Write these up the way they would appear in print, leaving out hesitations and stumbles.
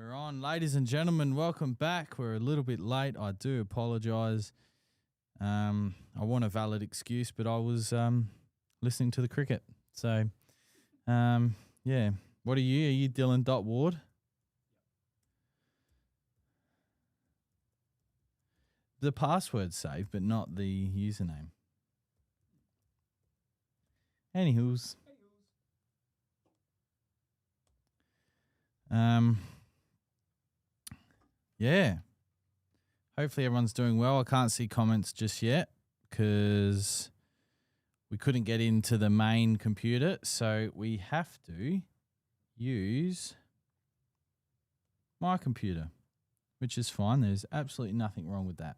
We're on. Ladies and gentlemen, welcome back. We're a little bit late. I do apologise. I want a valid excuse, but I was listening to the cricket. So, yeah. What are you? Are you Dylan Ward? The password's saved, but not the username. Anywho's. Yeah. Hopefully everyone's doing well. I can't see comments just yet because we couldn't get into the main computer, so we have to use my computer, which is fine. There's absolutely nothing wrong with that.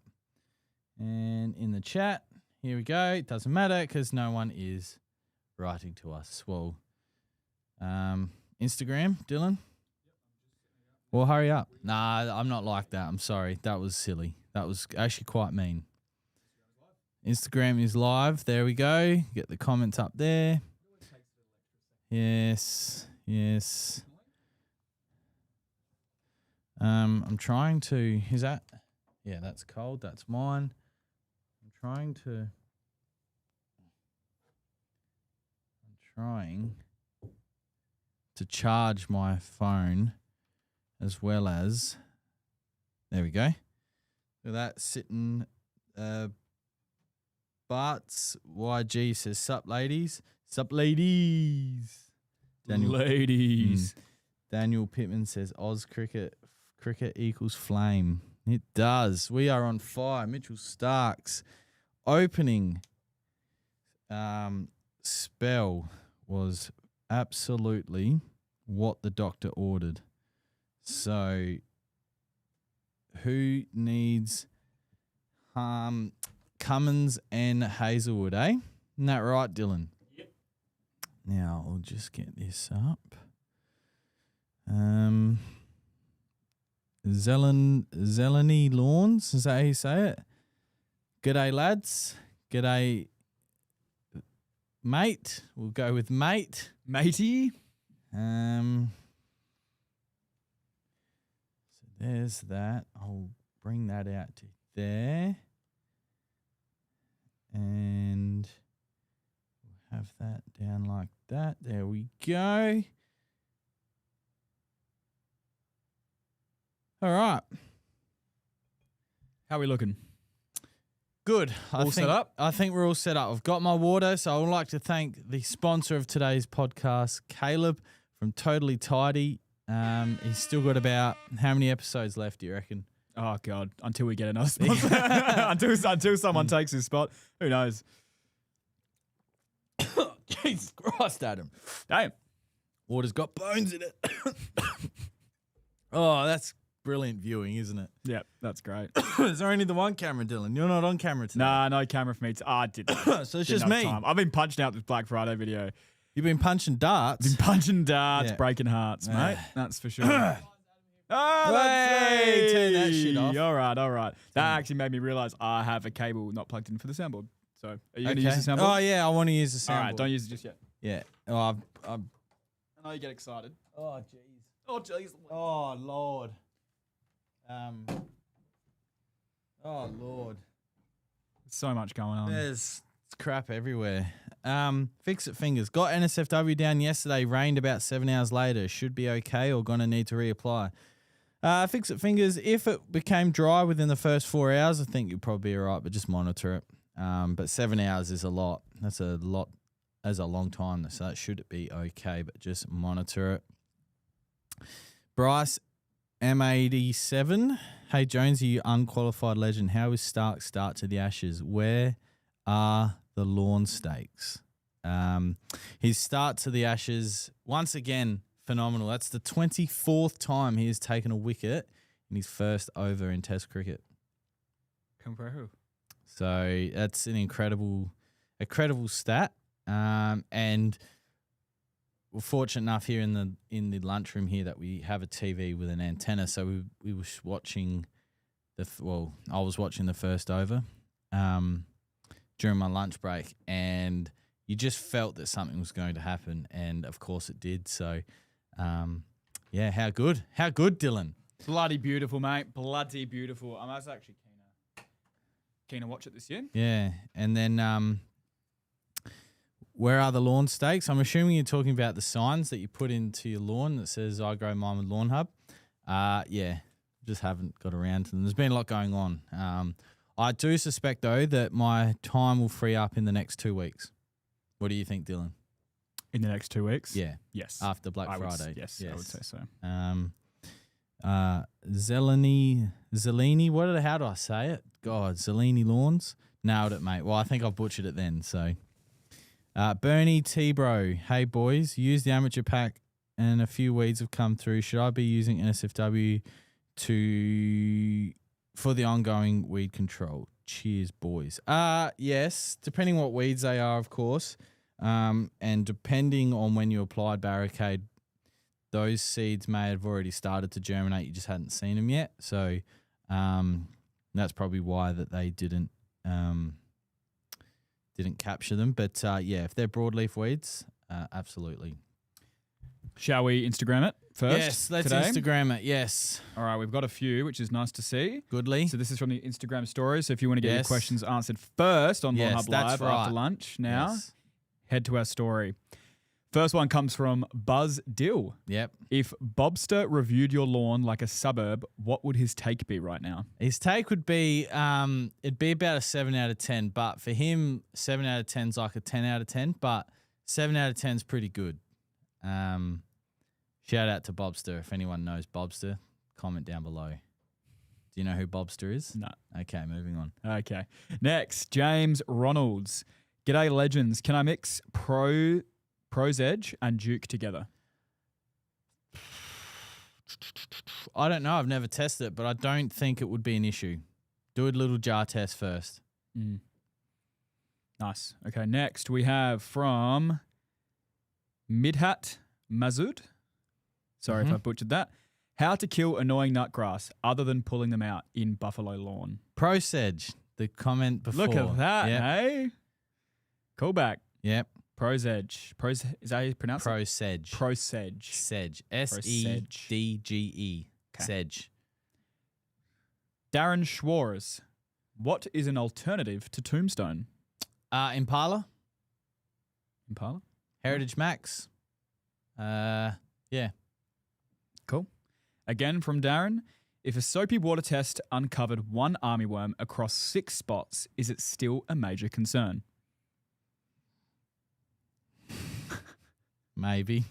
And in the chat, here we go. It doesn't matter because no one is writing to us. Well, Instagram, Dylan? Well, hurry up. Nah, I'm not like that. I'm sorry. That was silly. That was actually quite mean. Instagram is live. There we go. Get the comments up there. Yes. Yes. I'm trying to... Is that... Yeah, that's cold. That's mine. I'm trying to charge my phone as well as... There we go. Look at that sitting... Bart's YG says, sup, ladies. Sup, ladies. Ladies. Daniel Pittman says, Oz cricket equals flame. It does. We are on fire. Mitchell Stark's opening spell was absolutely what the doctor ordered. So, who needs Cummins and Hazelwood, eh? Isn't that right, Dylan? Yep. Now, I'll just get this up. Zeleny Lawns, is that how you say it? G'day, lads. G'day, mate. We'll go with mate. Matey. So there's that. I'll bring that out to there. And we'll have that down like that. There we go. All right. How are we looking? Good. Set up? I think we're all set up. I've got my water, so I would like to thank the sponsor of today's podcast, Caleb from Totally Tidy. He's still got about how many episodes left, do you reckon? Oh, God. Until we get another sponsor. until someone takes his spot. Who knows? Jesus Christ, Adam. Damn. Water's got bones in it. Oh, that's brilliant viewing, isn't it? Yep, that's great. Is there only the one camera, Dylan? You're not on camera today. Nah, no camera for me. I did. So it's just me. Time. I've been punching out this Black Friday video. You've been punching darts? Been punching darts, Yeah. breaking hearts, mate. That's for sure. Hey, turn that shit off. All right. That actually made me realise I have a cable not plugged in for the soundboard. So, are you going to Okay. use the soundboard? Oh, yeah, I want to use the soundboard. All right, don't use it just yet. Yeah. Oh, I know you get excited. oh, jeez. Oh, jeez. Oh, Lord. Oh, Lord. So much going on. There's crap everywhere. Fix It Fingers. Got NSFW down yesterday. Rained about 7 hours later. Should be okay or going to need to reapply. Fix It Fingers. If it became dry within the first 4 hours, I think you'll probably be all right, but just monitor it. But 7 hours is a lot. That's a lot. That's a long time. So that should be okay, but just monitor it. Bryce M87. Hey, Jonesy, you unqualified legend. How is Stark's start to the Ashes? Where are the lawn stakes? His start to the Ashes, once again, phenomenal. That's the 24th time he has taken a wicket in his first over in Test cricket. Compare who? So that's an incredible stat. And we're fortunate enough here in the lunchroom here that we have a TV with an antenna. So we were watching I was watching the first over during my lunch break, and you just felt that something was going to happen, and of course it did. So Yeah, how good? How good, Dylan? Bloody beautiful, mate. Bloody beautiful. I was actually keen to watch it this year. Yeah, and then where are the lawn stakes? I'm assuming you're talking about the signs that you put into your lawn that says "I grow mine with Lawnhub." Yeah, just haven't got around to them. There's been a lot going on. I do suspect though that my time will free up in the next 2 weeks. What do you think, Dylan? In the next 2 weeks? Yeah, Yes. after Black I would, Friday. yes, I would say so. Zeleny, how do I say it? God, Zeleny Lawns. Nailed it, mate. Well, I think I butchered it then. So, Bernie T-Bro. Hey, boys. Use the amateur pack and a few weeds have come through. Should I be using NSFW for the ongoing weed control? Cheers, boys. Yes, depending what weeds they are, of course. And depending on when you applied Barricade, those seeds may have already started to germinate. You just hadn't seen them yet. So that's probably why that they didn't capture them. But yeah, if they're broadleaf weeds, absolutely. Shall we Instagram it first? Yes, let's today? Instagram it. Yes. All right, we've got a few, which is nice to see. Goodly. So this is from the Instagram story. So if you want to get your Yes. questions answered first on Yes, Lawnhub that's Live right. after lunch now, Yes. head to our story. First one comes from Buzz Dill. Yep. If Bobster reviewed your lawn like a suburb, what would his take be right now? His take would be it'd be about a 7 out of 10, but for him, 7 out of 10 is like a 10 out of 10, but 7 out of 10 is pretty good. Shout out to Bobster. If anyone knows Bobster, comment down below. Do you know who Bobster is? No. Okay, moving on. Okay. Next, James Ronalds. G'day, legends. Can I mix Pro's Edge and Duke together? I don't know. I've never tested it, but I don't think it would be an issue. Do a little jar test first. Nice. Okay, next we have from Midhat Mazud. Sorry if I butchered that. How to kill annoying nutgrass other than pulling them out in buffalo lawn. Pro Sedge, the comment before. Look at that, Yep. hey? Callback. Yep. Pro's Edge. Is that how you pronounce Pro it? Sedge. Pro Sedge. Sedge. SEDGE. Okay. Sedge. Darren Schwarz. What is an alternative to Tombstone? Impala. Impala? Heritage Max. Yeah. Cool. Again from Darren. If a soapy water test uncovered one armyworm across 6 spots, is it still a major concern? Maybe.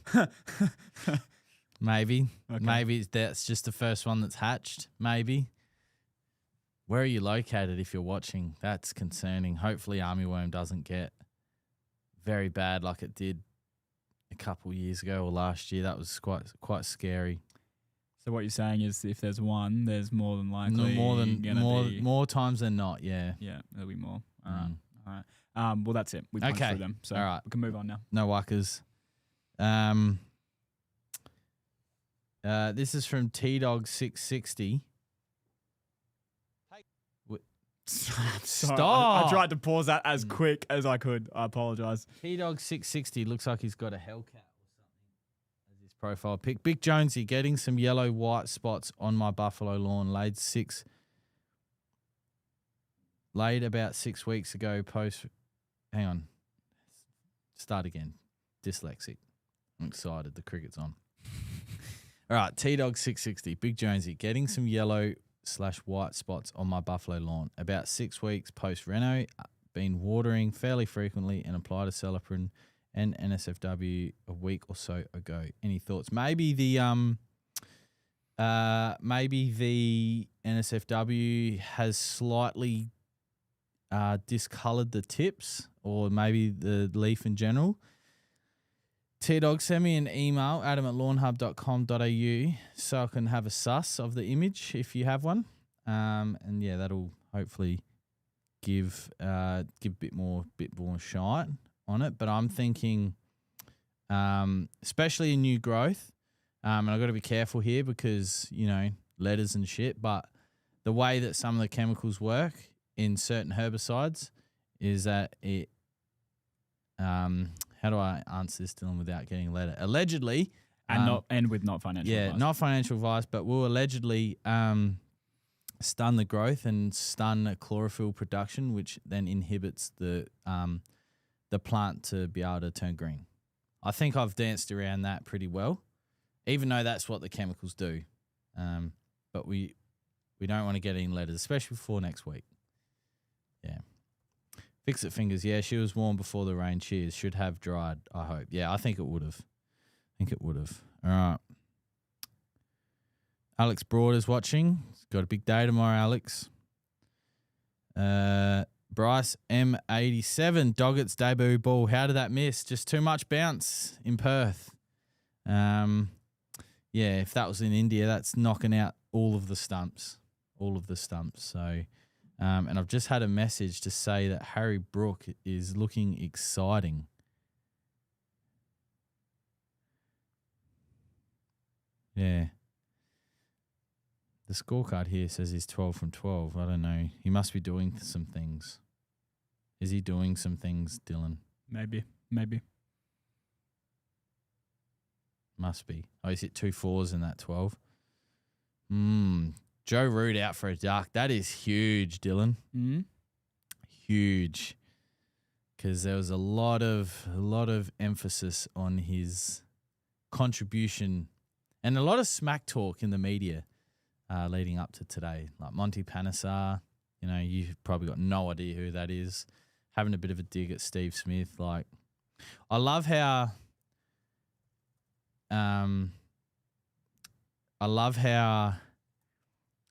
Maybe. Okay. Maybe that's just the first one that's hatched. Maybe. Where are you located if you're watching? That's concerning. Hopefully armyworm doesn't get very bad like it did a couple years ago or last year. That was quite scary. So what you're saying is if there's one, there's more than likely More times than not, yeah. Yeah, there'll be more. All right. Well, that's it. We've gone Okay. through them. So All right. we can move on now. No wuckers. This is from T-Dog660. Sorry, Stop. I tried to pause that as quick as I could. I apologize. T-Dog660 looks like he's got a Hellcat or something as his profile pic. Big Jonesy getting some yellow white spots on my buffalo lawn. Laid about 6 weeks ago. Hang on. Start again. Dyslexic. I'm excited. The cricket's on. All right. T-Dog660. Big Jonesy getting some yellow/white spots on my buffalo lawn. About 6 weeks post-reno. Been watering fairly frequently and applied a Celiprin and NSFW a week or so ago. Any thoughts? Maybe the NSFW has slightly discolored the tips, or maybe the leaf in general. T-Dog, send me an email, adam@lawnhub.com.au, so I can have a suss of the image if you have one. And yeah, that'll hopefully give a bit more shine on it. But I'm thinking, especially in new growth, and I've got to be careful here because, letters and shit, but the way that some of the chemicals work in certain herbicides is that it, how do I answer this, Dylan, without getting a letter? Allegedly, And with not financial advice. not financial advice, but will allegedly stun the growth and stun chlorophyll production, which then inhibits the plant to be able to turn green. I think I've danced around that pretty well, even though that's what the chemicals do. But we don't want to get any letters, especially before next week. Yeah. Fix It Fingers. Yeah, she was warm before the rain. Cheers. Should have dried, I hope. Yeah, I think it would have. All right. Alex Broad is watching. He's got a big day tomorrow, Alex. Bryce M87, Doggett's debut ball. How did that miss? Just too much bounce in Perth. Yeah, if that was in India, that's knocking out all of the stumps. So, and I've just had a message to say that Harry Brook is looking exciting. Yeah. The scorecard here says he's 12 from 12. I don't know. He must be doing some things. Is he doing some things, Dylan? Maybe. Must be. Oh, he's hit 2 4s in that 12. Joe Root out for a duck. That is huge, Dylan. Mm-hmm. Huge. Because there was a lot of emphasis on his contribution and a lot of smack talk in the media leading up to today. Like Monty Panesar, you've probably got no idea who that is. Having a bit of a dig at Steve Smith. Like, I love how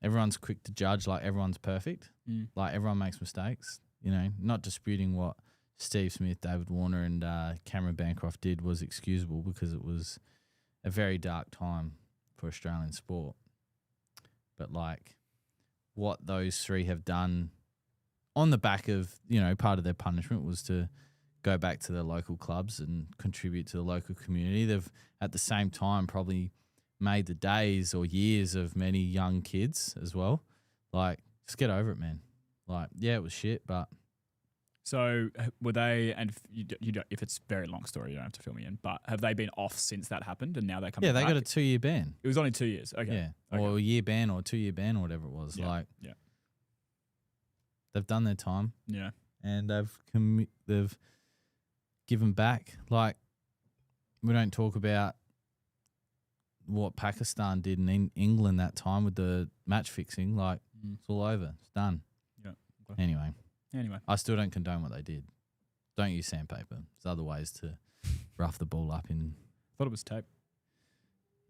everyone's quick to judge, like everyone's perfect. Like everyone makes mistakes, not disputing what Steve Smith, David Warner and Cameron Bancroft did was excusable because it was a very dark time for Australian sport. But like what those three have done on the back of, part of their punishment was to go back to their local clubs and contribute to the local community. They've at the same time probably made the days or years of many young kids as well. Like, just get over it, man. Like, yeah, it was shit, but. So were they, and if it's a very long story, you don't have to fill me in, but have they been off since that happened and now they're coming back? Yeah, they got a 2-year ban. It was only 2 years. Okay. Yeah. Okay. Or a year ban or 2-year ban or whatever it was. Yeah. Like, yeah. They've done their time. Yeah. And they've given back. Like, we don't talk about what Pakistan did in England that time with the match fixing. Like, it's all over. It's done. Yeah. Okay. Anyway. I still don't condone what they did. Don't use sandpaper. There's other ways to rough the ball up in. Thought it was tape.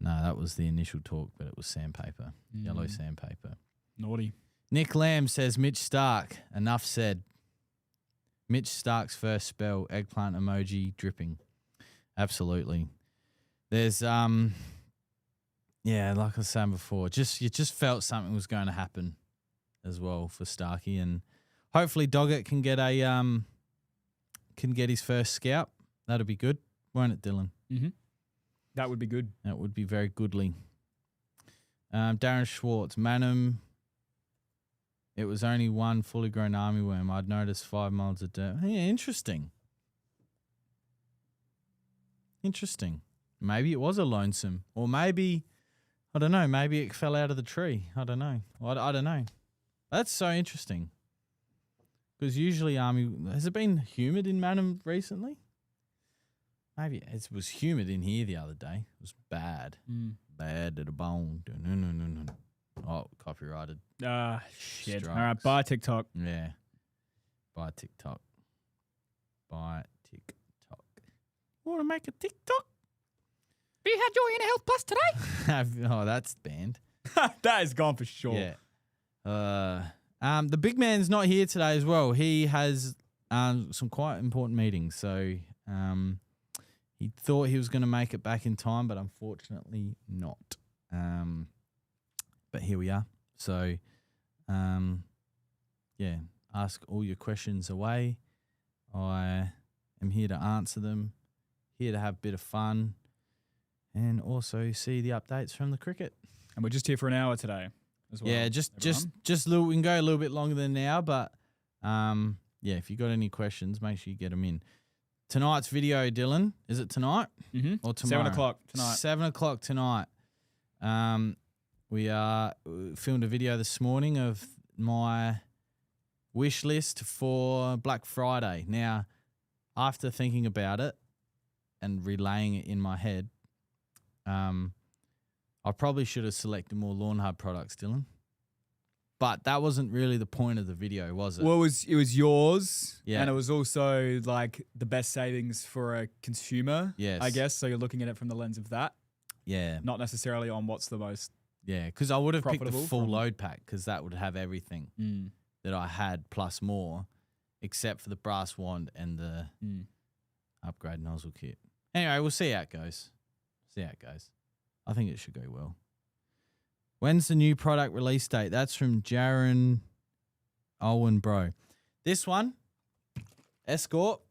No, that was the initial talk, but it was sandpaper. Yellow sandpaper. Naughty. Nick Lamb says, Mitch Stark, enough said. Mitch Stark's first spell, eggplant emoji dripping. Absolutely. There's, like I was saying before, you just felt something was going to happen as well for Starkey, and hopefully Doggett can get his first scalp. That'll be good, won't it, Dylan? Mm-hmm. That would be good. That would be very goodly. Darren Schwartz, Manum. It was only one fully grown armyworm. I'd noticed 5 miles of dirt. Yeah, interesting. Maybe it was a lonesome, or maybe, I don't know. Maybe it fell out of the tree. I don't know. I don't know. That's so interesting. Because usually has it been humid in Manum recently? Maybe it was humid in here the other day. It was bad. Bad to the bone. No. Oh, copyrighted. Shit. Strikes. All right, bye TikTok. Yeah. Bye TikTok. You want to make a TikTok? Have you had your Inner Health Plus today? Oh, that's banned. That is gone for sure. Yeah. The big man's not here today as well. He has some quite important meetings. So he thought he was going to make it back in time, but unfortunately not. But here we are. So, ask all your questions away. I am here to answer them, here to have a bit of fun, and also see the updates from the cricket. And we're just here for an hour today as well. Yeah, just we can go a little bit longer than an hour, but if you got any questions, make sure you get them in. tonight's video, Dylan, is it tonight or tomorrow? 7 o'clock tonight. 7 o'clock tonight. We filmed a video this morning of my wish list for Black Friday. Now, after thinking about it and relaying it in my head, I probably should have selected more Lawnhub products, Dylan. But that wasn't really the point of the video, was it? Well, it was yours, Yeah. and it was also like the best savings for a consumer, Yes. I guess. So you're looking at it from the lens of that, Yeah. not necessarily on what's the most. Yeah, because I would have picked the Profitable full from- load pack because that would have everything that I had plus more, except for the brass wand and the upgrade nozzle kit. Anyway, we'll see how it goes. I think it should go well. When's the new product release date? That's from Jaron Owen Bro. This one, Escort,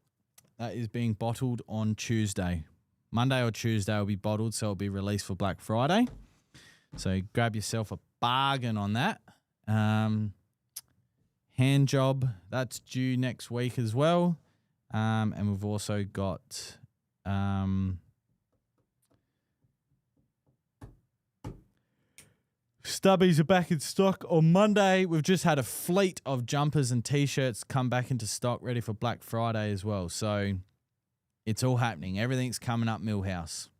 that is being bottled on Tuesday. Monday or Tuesday will be bottled, so it'll be released for Black Friday. So grab yourself a bargain on that. Hand job, that's due next week as well. And we've also got Stubbies are back in stock on Monday. We've just had a fleet of jumpers and T-shirts come back into stock ready for Black Friday as well. So it's all happening. Everything's coming up Millhouse.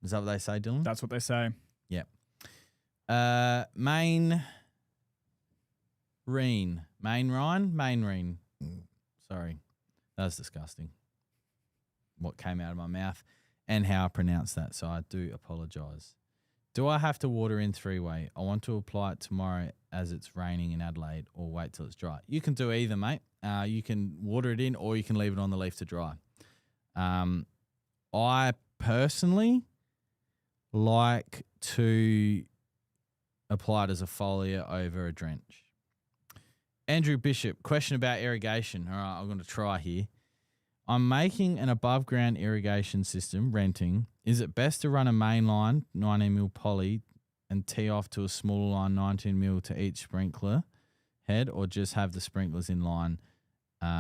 Is that what they say, Dylan? That's what they say. Yep. Main Reen. Sorry. That was disgusting. What came out of my mouth and how I pronounced that. So I do apologise. Do I have to water in 3-way? I want to apply it tomorrow as it's raining in Adelaide or wait till it's dry. You can do either, mate. You can water it in or you can leave it on the leaf to dry. I personally like to apply it as a foliar over a drench. Andrew Bishop, question about irrigation. All right, I'm going to try here. I'm making an above-ground irrigation system, renting. Is it best to run a main line, 19mm poly, and tee off to a smaller line, 19mm to each sprinkler head, or just have the sprinklers in line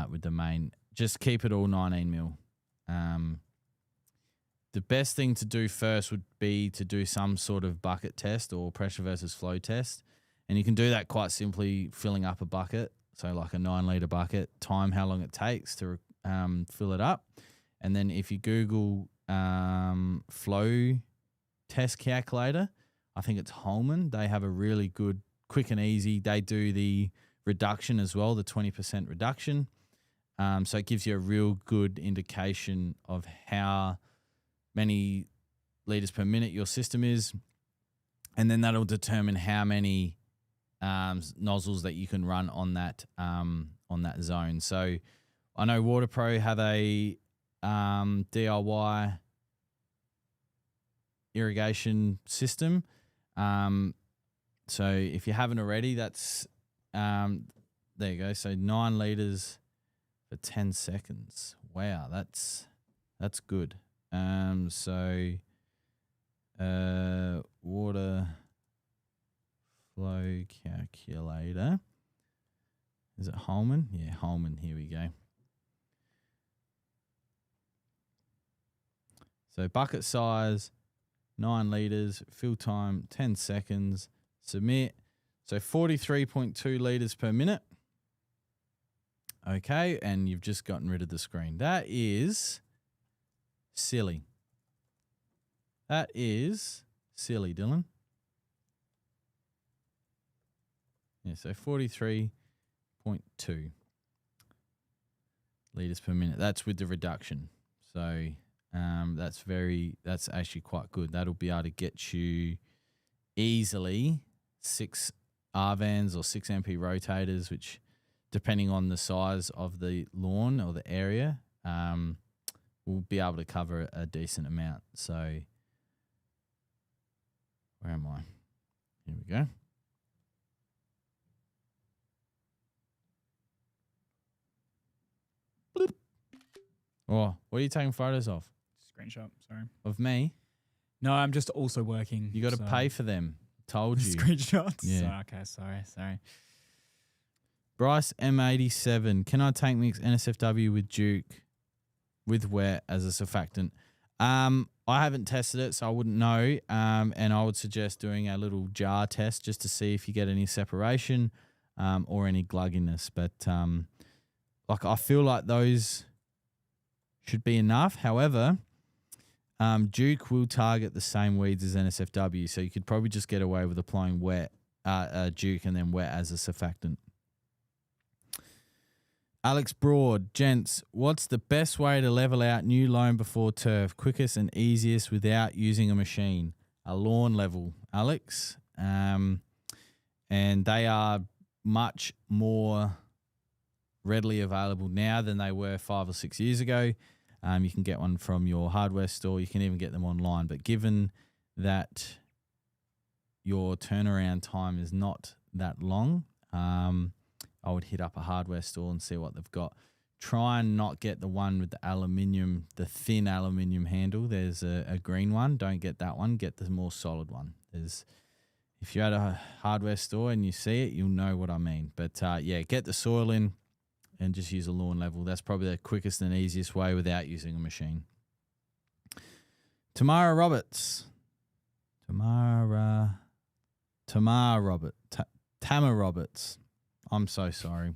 with the main? Just keep it all 19mm. The best thing to do first would be to do some sort of bucket test or pressure versus flow test. And you can do that quite simply filling up a bucket, so like a 9-litre bucket, time how long it takes to fill it up. And then if you Google flow test calculator, I think it's Holman. They have a really good, quick and easy. They do the reduction as well, the 20% reduction. So it gives you a real good indication of how many litres per minute your system is. And then that'll determine how many nozzles that you can run on that zone. So I know WaterPro have a DIY irrigation system. So if you haven't already, that's there you go. So 9 litres for 10 seconds. Wow, that's good. Water flow calculator. Is it Holman? Yeah, Holman. Here we go. So bucket size, 9 litres, fill time, 10 seconds, submit. So 43.2 litres per minute. Okay, and you've just gotten rid of the screen. That is silly. That is silly, Dylan. Yeah, so 43.2 litres per minute. That's with the reduction. So that's actually quite good. That'll be able to get you easily 6 R-vans or 6 MP rotators, which depending on the size of the lawn or the area, will be able to cover a decent amount. So where am I? Here we go. Bloop. Oh, what are you taking photos of? Screenshot, sorry. Of me? No, I'm just also working. You got to pay for them. Told you. Screenshots? Yeah. Okay, sorry. Bryce M87. Can I tank mix NSFW with Duke with wet as a surfactant. I haven't tested it, so I wouldn't know. And I would suggest doing a little jar test just to see if you get any separation or any glugginess. But I feel like those should be enough. However, Duke will target the same weeds as NSFW, so you could probably just get away with applying wet Duke and then wet as a surfactant. Alex Broad, gents, what's the best way to level out new loam before turf, quickest and easiest without using a machine? A lawn level, Alex. And they are much more readily available now than they were 5 or 6 years ago. You can get one from your hardware store. You can even get them online. But given that your turnaround time is not that long, I would hit up a hardware store and see what they've got. Try and not get the one with the thin aluminium handle. There's a green one. Don't get that one. Get the more solid one. If you're at a hardware store and you see it, you'll know what I mean. But get the soil in and just use a lawn level. That's probably the quickest and easiest way without using a machine. Tamara Roberts. Tamara Roberts. I'm so sorry.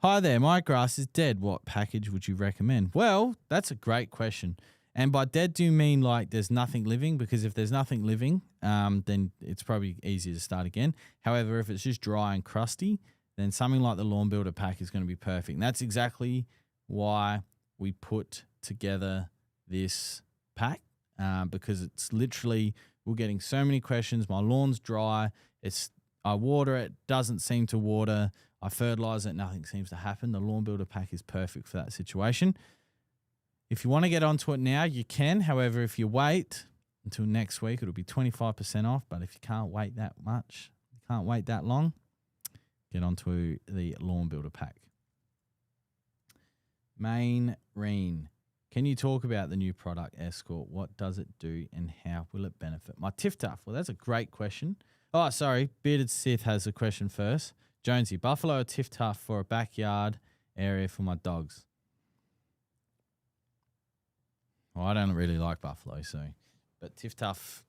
Hi there, my grass is dead. What package would you recommend? Well, that's a great question. And by dead, do you mean like there's nothing living? Because if there's nothing living, then it's probably easier to start again. However, if it's just dry and crusty, then something like the Lawn Builder pack is going to be perfect. And that's exactly why we put together this pack, because it's literally, we're getting so many questions. My lawn's dry. I water it, doesn't seem to water. I fertilize it, nothing seems to happen. The Lawn Builder pack is perfect for that situation. If you want to get onto it now, you can. However, if you wait until next week, it'll be 25% off. But if you can't wait that much, you can't wait that long, get onto the Lawn Builder pack. Main Reen. Can you talk about the new product, Escort? What does it do and how will it benefit my Tiff-Tuff? Well, that's a great question. Oh, sorry. Bearded Sith has a question first. Jonesy, buffalo or Tiff-Tuff for a backyard area for my dogs? Well, I don't really like buffalo, but Tiff-Tuff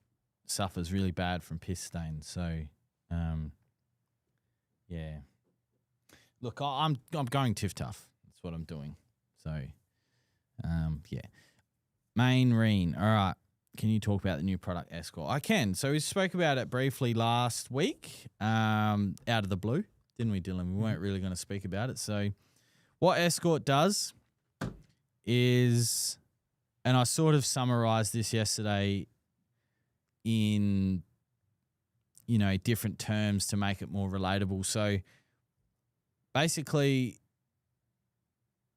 suffers really bad from piss stains. So, yeah. Look, I'm going Tiff-Tuff. That's what I'm doing. So, yeah. Main Reen. All right. Can you talk about the new product, Escort? I can. So we spoke about it briefly last week, out of the blue, didn't we, Dylan? We weren't really going to speak about it. So what Escort does is, and I sort of summarized this yesterday in, different terms to make it more relatable. So basically,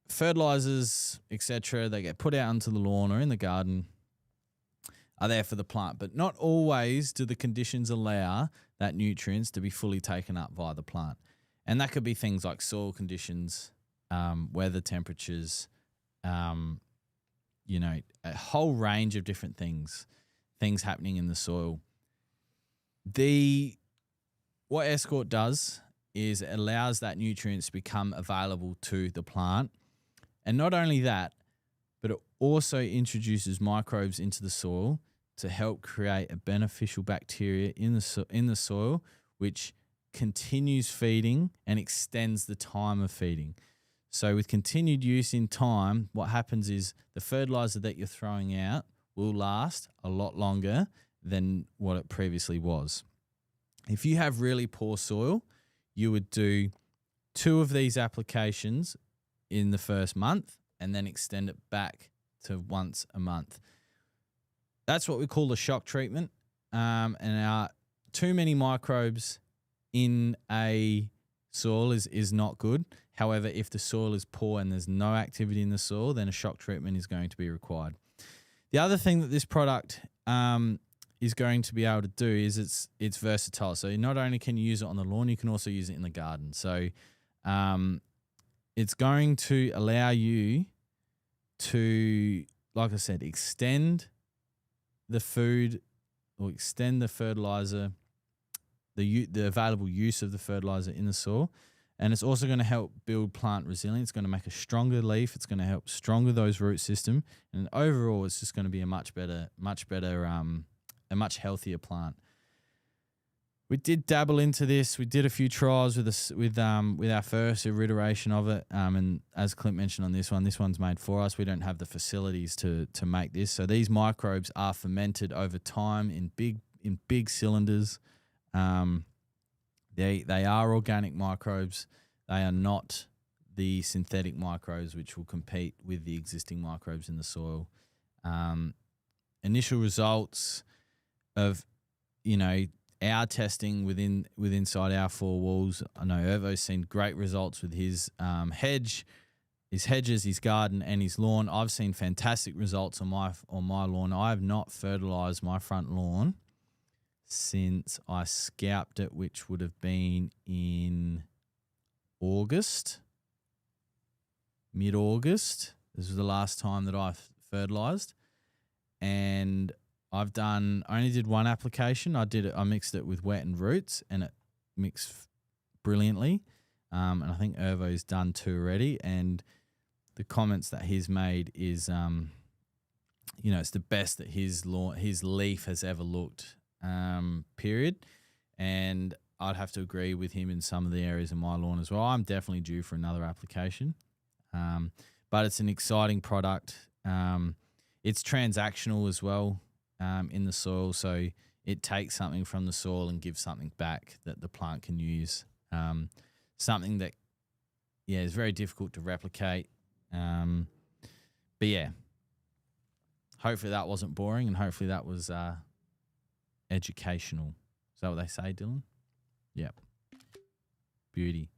fertilizers, etc., they get put out onto the lawn or in the garden, are there for the plant, but not always do the conditions allow that nutrients to be fully taken up by the plant. And that could be things like soil conditions, weather temperatures, a whole range of different things happening in the soil. What Escort does is it allows that nutrients to become available to the plant. And not only that, but it also introduces microbes into the soil to help create a beneficial bacteria in the soil, which continues feeding and extends the time of feeding. So with continued use in time, what happens is the fertilizer that you're throwing out will last a lot longer than what it previously was. If you have really poor soil, you would do 2 of these applications in the first month and then extend it back to once a month. That's what we call the shock treatment. And too many microbes in a soil is not good. However, if the soil is poor and there's no activity in the soil, then a shock treatment is going to be required. The other thing that this product is going to be able to do is it's versatile. So not only can you use it on the lawn, you can also use it in the garden. So it's going to allow you to, like I said, extend the food or extend the fertilizer, the available use of the fertilizer in the soil. And it's also going to help build plant resilience. It's going to make a stronger leaf. It's going to help stronger those root system. And overall, it's just going to be a much better, a much healthier plant. We did dabble into this. We did a few trials with our first iteration of it. And as Clint mentioned on this one's made for us. We don't have the facilities to make this. So these microbes are fermented over time in big cylinders. They are organic microbes. They are not the synthetic microbes which will compete with the existing microbes in the soil. Initial results of, our testing inside our four walls. I know Ervo's seen great results with his hedges, his garden, and his lawn. I've seen fantastic results on my lawn. I have not fertilized my front lawn since I scalped it, which would have been in mid-August. This was the last time that I fertilized, and I only did one application. I mixed it with wet and roots, and it mixed brilliantly. And I think Ervo's done 2 already. And the comments that he's made is, it's the best that his leaf has ever looked. Period. And I'd have to agree with him in some of the areas of my lawn as well. I'm definitely due for another application. But it's an exciting product. It's transactional as well. In the soil, so it takes something from the soil and gives something back that the plant can use. Something that, is very difficult to replicate. But yeah, hopefully that wasn't boring, and hopefully that was educational. Is that what they say, Dylan? Yep. Beauty.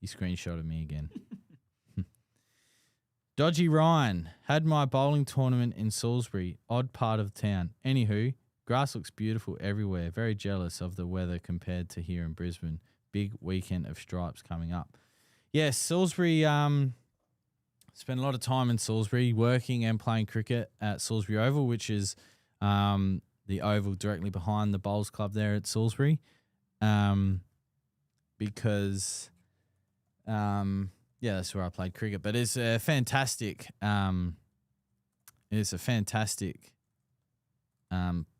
You screenshotted me again. Dodgy Ryan, had my bowling tournament in Salisbury, odd part of town. Anywho, grass looks beautiful everywhere. Very jealous of the weather compared to here in Brisbane. Big weekend of stripes coming up. Yes, Salisbury, spent a lot of time in Salisbury working and playing cricket at Salisbury Oval, which is the oval directly behind the Bowls Club there at Salisbury. Because... that's where I played cricket, but it's a fantastic,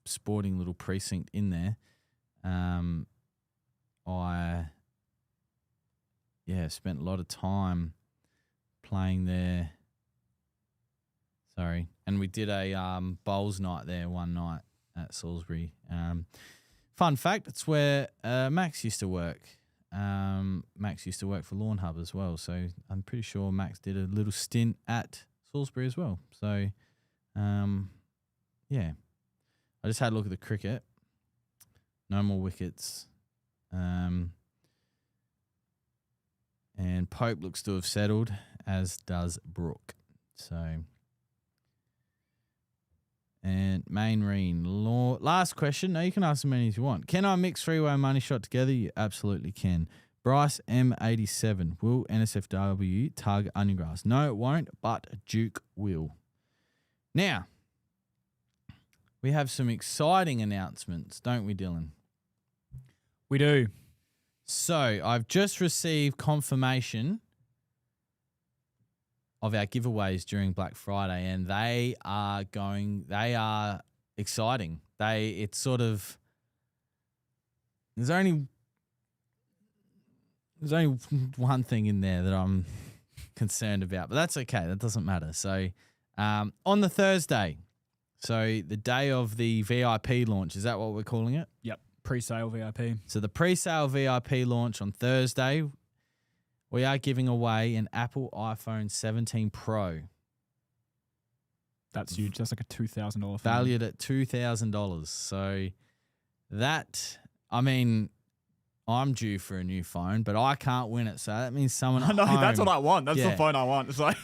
sporting little precinct in there. I spent a lot of time playing there. Sorry, and we did a bowls night there one night at Salisbury. Fun fact: it's where Max used to work. Max used to work for Lawnhub as well, so I'm pretty sure Max did a little stint at Salisbury as well. So, I just had a look at the cricket. No more wickets. And Pope looks to have settled, as does Brooke. So, and Mainreen, last question. No, you can ask as many as you want. Can I mix 3-way money shot together? You absolutely can. Bryce M87. Will NSFW target onion grass? No, it won't, but Duke will. Now, we have some exciting announcements, don't we, Dylan? We do. So, I've just received confirmation of our giveaways during Black Friday, and they are exciting. It's sort of, there's only one thing in there that I'm concerned about, but that's okay. That doesn't matter. So, on the Thursday, so the day of the VIP launch, is that what we're calling it? Yep. Pre-sale VIP. So the pre-sale VIP launch on Thursday, we are giving away an Apple iPhone 17 Pro. That's huge. That's like a $2,000 phone. Valued at $2,000. So that, I'm due for a new phone, but I can't win it. So that means someone at No, home, that's what I want. That's the phone I want. It's like,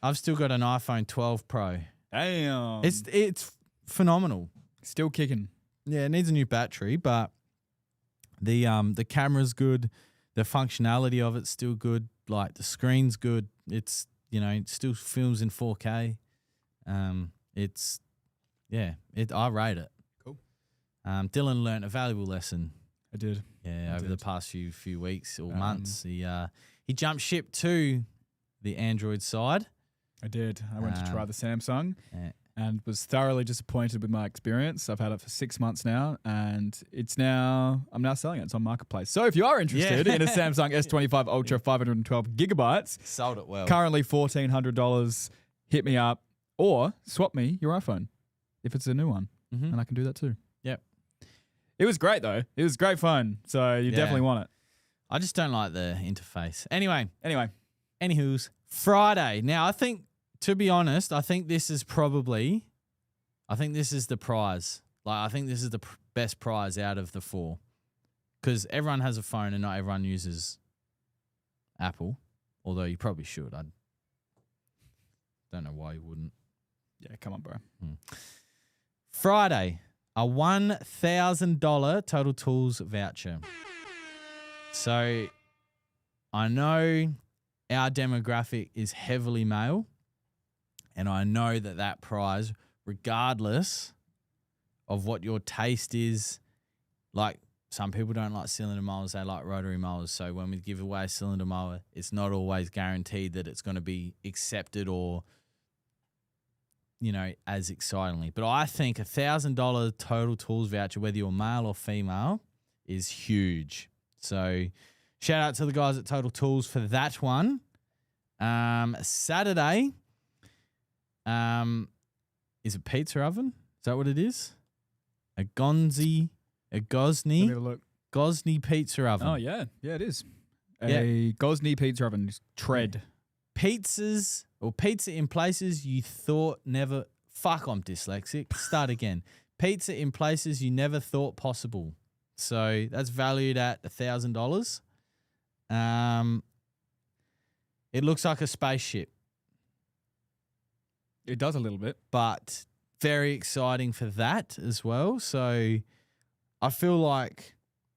I've still got an iPhone 12 Pro. Damn. It's phenomenal. Still kicking. Yeah, it needs a new battery, but the camera's good. The functionality of it's still good. Like the screen's good. It's, it still films in 4K. I rate it. Cool. Dylan learnt a valuable lesson. I did. Yeah, I over did. the past few weeks or months, he jumped ship to the Android side. I did. I went to try the Samsung Yeah. and was thoroughly disappointed with my experience. I've had it for 6 months now, and I'm now selling it. It's on Marketplace. So if you are interested in a Samsung S25 Ultra 512 gigabytes, Sold it well. currently $1,400, hit me up or swap me your iPhone if it's a new one, and I can do that too. Yep. It was great though. It was great fun. So you definitely want it. I just don't like the interface. Anyway, Anywho's Friday. Now, I think, to be honest, I think this is the prize. Like, I think this is the best prize out of the 4. Because everyone has a phone and not everyone uses Apple. Although you probably should. I don't know why you wouldn't. Yeah, come on, bro. Friday, a $1,000 Total Tools voucher. So I know our demographic is heavily male, and I know that prize, regardless of what your taste is, like some people don't like cylinder mowers, they like rotary mowers. So when we give away a cylinder mower, it's not always guaranteed that it's going to be accepted or, as excitingly. But I think a $1,000 Total Tools voucher, whether you're male or female, is huge. So shout out to the guys at Total Tools for that one. Saturday, is it pizza oven? Is that what it is? A Gosney Let me have a look. Gosney pizza oven. Oh, yeah. Yeah, it is. A Gosney pizza oven. Tread. Pizzas or pizza in places you thought never. Fuck, I'm dyslexic. Start again. Pizza in places you never thought possible. So that's valued at $1,000. It looks like a spaceship, It does a little bit. but very exciting for that as well. So I feel like,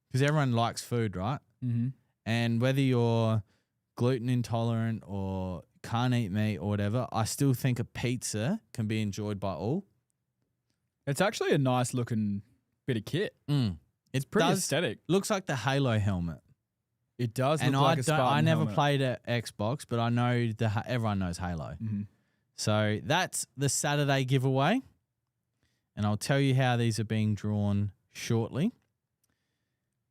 because everyone likes food, right? Mm-hmm. And whether you're gluten intolerant or can't eat meat or whatever, I still think a pizza can be enjoyed by all. It's actually a nice looking bit of kit. It's Pretty aesthetic. Looks like the Halo helmet. It does And look like a Spartan I never helmet. played at Xbox, but I know everyone knows Halo. Mm-hmm. So that's the Saturday giveaway. And I'll tell you how these are being drawn shortly.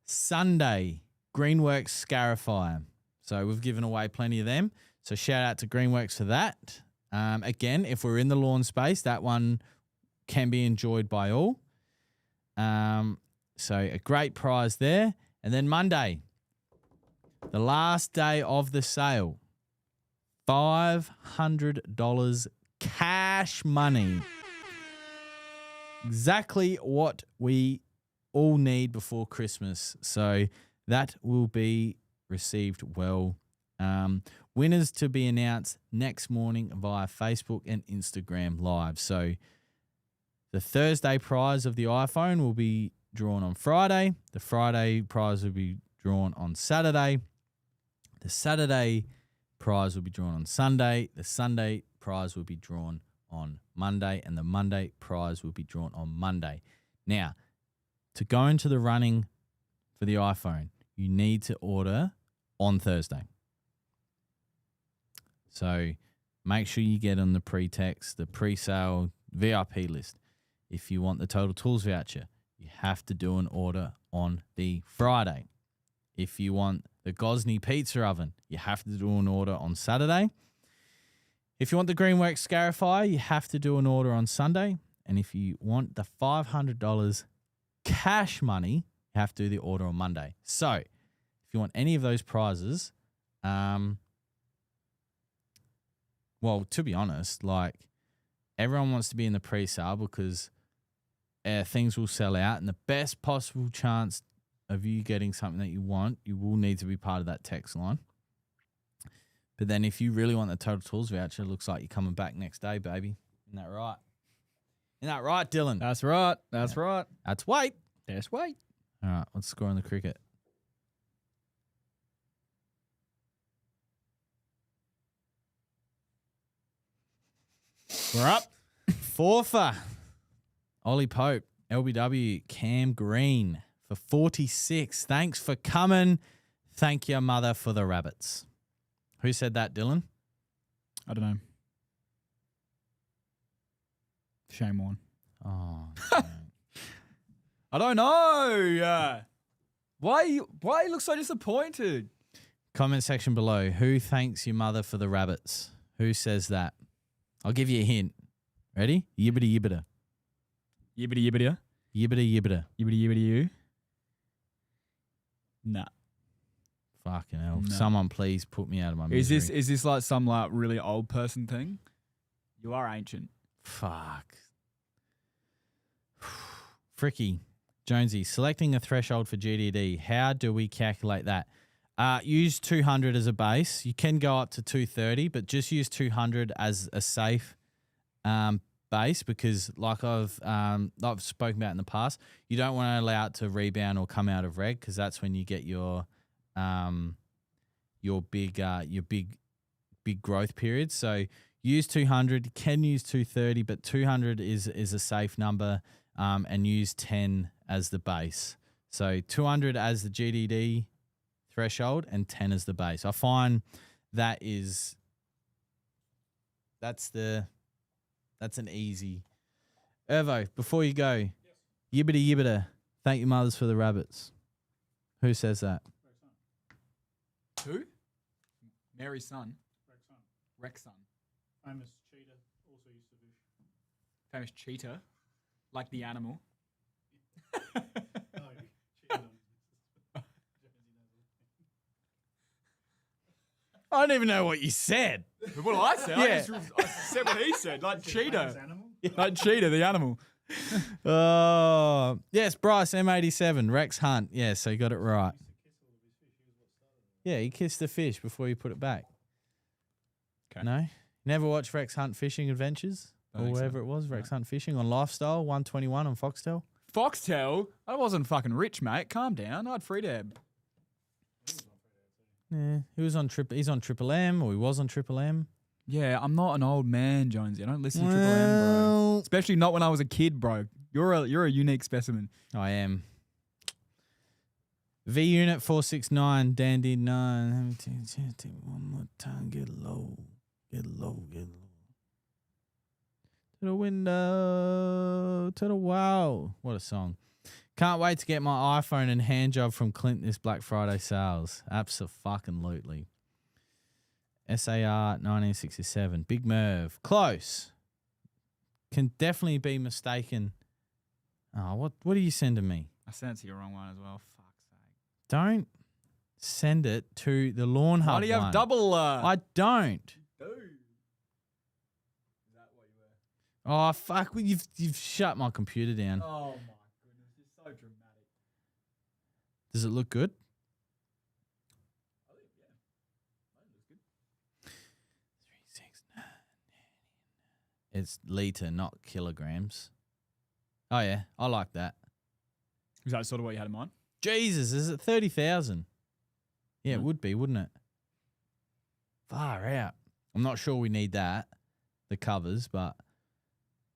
Sunday, Greenworks Scarifier. So we've given away plenty of them. So shout out to Greenworks for that. Again, if we're in the lawn space, that one can be enjoyed by all. So a great prize there. And then Monday, the last day of the sale, $500 cash money. Exactly what we all need before Christmas. So that will be received well. Winners to be announced next morning via Facebook and Instagram Live. So the Thursday prize of the iPhone will be drawn on Friday. The Friday prize will be drawn on Saturday. The Saturday prize will be drawn on Sunday. The Sunday prize will be drawn on Monday. And the Monday prize will be drawn on Monday. Now, to go into the running for the iPhone, you need to order on Thursday. So make sure you get on the pre-text, the pre-sale VIP list. If you want the Total Tools voucher, you have to do an order on the Friday. If you want the Gosney pizza oven, you have to do an order on Saturday. If you want the Greenworks Scarifier, you have to do an order on Sunday. And if you want the $500 cash money, you have to do the order on Monday. So if you want any of those prizes, well, to be honest, like everyone wants to be in the pre-sale because things will sell out, and the best possible chance of you getting something that you want, you will need to be part of that text line. But then if you really want the Total Tools voucher, it looks like you're coming back next day, baby. Isn't that right? Isn't that right, Dylan? That's right. That's right. That's weight. That's weight. All right, let's score on the cricket. We're up. Fourfer. Ollie Pope, LBW, Cam Green for 46. Thanks for coming. Thank your mother for the rabbits. Who said that, Dylan? I don't know. Shame on. Oh, I don't know. Why you look so disappointed? comment section below. Who thanks your mother for the rabbits? Who says that? I'll give you a hint. Ready? Yibbity yibbita. Yibbity yibbity. Yibbity yibbita. Yibbity yibbity you. Nah. Fucking hell. No. Someone please put me out of my misery. Is this like some like really old person thing? You are ancient. Fuck. Fricky. Jonesy, selecting a threshold for GDD. How do we calculate that? Use 200 as a base. You can go up to 230, but just use 200 as a safe base because like I've spoken about in the past, you don't want to allow it to rebound or come out of reg because that's when you get your big growth period. So use 200, can use 230, but 200 is a safe number, and use 10 as the base. So 200 as the GDD threshold and 10 as the base. I find that's an easy. Ervo, before you go, yes. Yibbity yibbita. Thank your mothers for the rabbits. Who says that? Who? Mary's son. Rex's son. Famous cheetah also used to fish. Famous cheetah, like the animal. No, cheetah. I don't even know what you said. What did I say? Yeah. I said what he said, like cheetah. Animal? Like cheetah, the animal. Oh, yes, Bryce, M87, Rex Hunt. Yeah, so you got it right. Yeah, he kissed the fish before you put it back. Okay. No? Never watched Rex Hunt Fishing Adventures? Or whatever it was, Rex Hunt Fishing on Lifestyle, 121 on Foxtel? Foxtel? I wasn't fucking rich, mate. Calm down. I had free dab. Yeah, he's on Triple M, or he was on Triple M. Yeah, I'm not an old man, Jonesy. I don't listen to Triple M, bro. Especially not when I was a kid, bro. You're a unique specimen. I am. V Unit 469, Dandy 9. One more time, get low. Get low, get low. To the window, to the wow. What a song. Can't wait to get my iPhone and hand job from Clint this Black Friday sales. Abso-fucking-lutely. SAR 1967. Big Merv. Close. Can definitely be mistaken. Oh, what are you sending me? I sent it to your wrong one as well. Fuck's sake. Don't send it to the Lawnhub. Why do you have one. double? I don't. Dude. Is that what you were? Oh fuck! Well, you've shut my computer down. Oh my goodness, it's so dramatic. Does it look good? I think yeah. I think it looks good. 369. It's liter, not kilograms. Oh yeah, I like that. Is that sort of what you had in mind? Jesus, is it 30,000? Yeah, it Hmm. would be, wouldn't it? Far out. I'm not sure we need that, the covers, but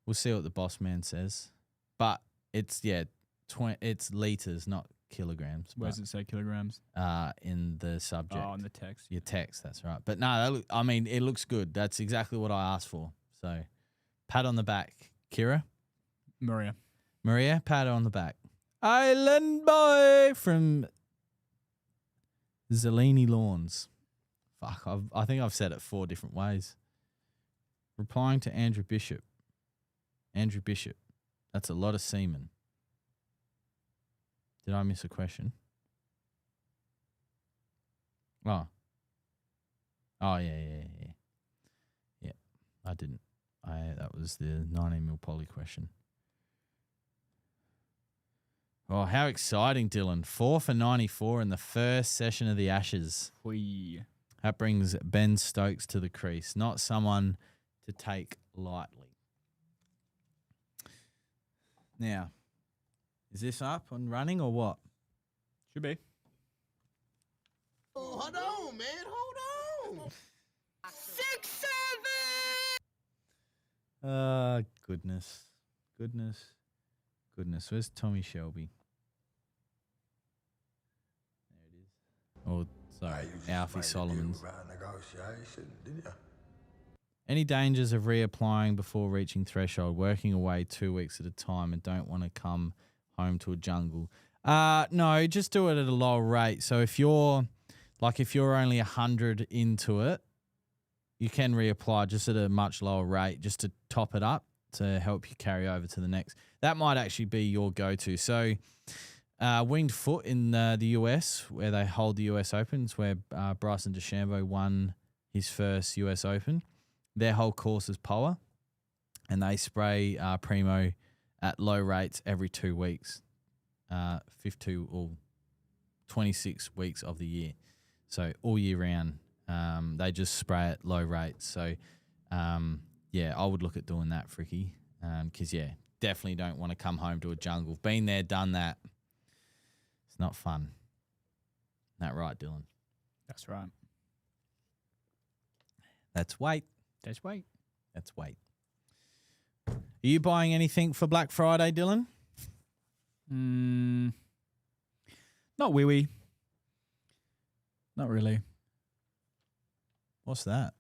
we'll see what the boss man says. But it's it's liters, not kilograms. Where does it say kilograms? In the subject. Oh, in the text. Your text, that's right. But no, it looks good. That's exactly what I asked for. So, pat on the back, Kira. Maria, pat on the back. Island boy from Zellini Lawns. Fuck, I think I've said it 4 different ways. Replying to Andrew Bishop. Andrew Bishop. That's a lot of semen. Did I miss a question? Oh. Oh, yeah. Yeah, I didn't. That was the 19 mil poly question. Oh, how exciting, Dylan. 4 for 94 in the first session of the Ashes. Whee. That brings Ben Stokes to the crease. Not someone to take lightly. Now, is this up and running or what? Should be. Oh, hold on, man. Hold on. 6, 7. Goodness. Where's Tommy Shelby? Or, sorry, Alfie Solomons. About negotiation, didn't you? Any dangers of reapplying before reaching threshold, working away 2 weeks at a time and don't want to come home to a jungle? No, just do it at a lower rate. So if you're only 100 into it, you can reapply just at a much lower rate just to top it up to help you carry over to the next. That might actually be your go-to. So Winged Foot in the US, where they hold the US Opens, where Bryson DeChambeau won his first US Open. Their whole course is POA, and they spray Primo at low rates every 2 weeks, 52 or 26 weeks of the year. So all year round, they just spray at low rates. So, yeah, I would look at doing that, Fricky, because, yeah, definitely don't want to come home to a jungle. Been there, done that. It's not fun. That right, Dylan? That's right. That's weight. That's weight. That's weight. Are you buying anything for Black Friday, Dylan? Not wee. Not really. What's that?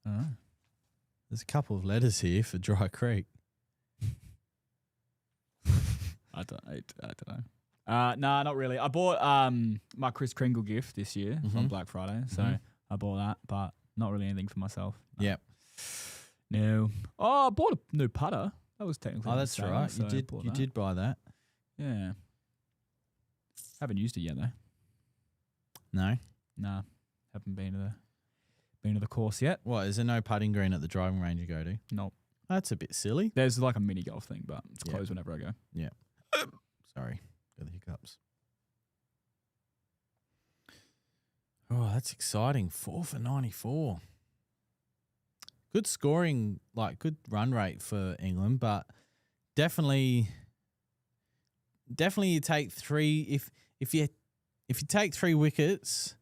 I don't know. There's a couple of letters here for Dry Creek. I don't know. Nah, not really. I bought my Kris Kringle gift this year on Black Friday, so I bought that, but not really anything for myself. No. Yep. No. Oh, I bought a new putter. That was technically. Oh, that's right. So You did buy that. Yeah. Haven't used it yet though. No. Nah, haven't been to the course yet. What, is there no putting green at the driving range you go to? Nope. That's a bit silly. There's like a mini golf thing, but it's closed whenever I go. Yeah. Sorry. Got the hiccups. Oh, that's exciting. 4 for 94. Good scoring, like good run rate for England, but definitely you take three. If you take 3 wickets,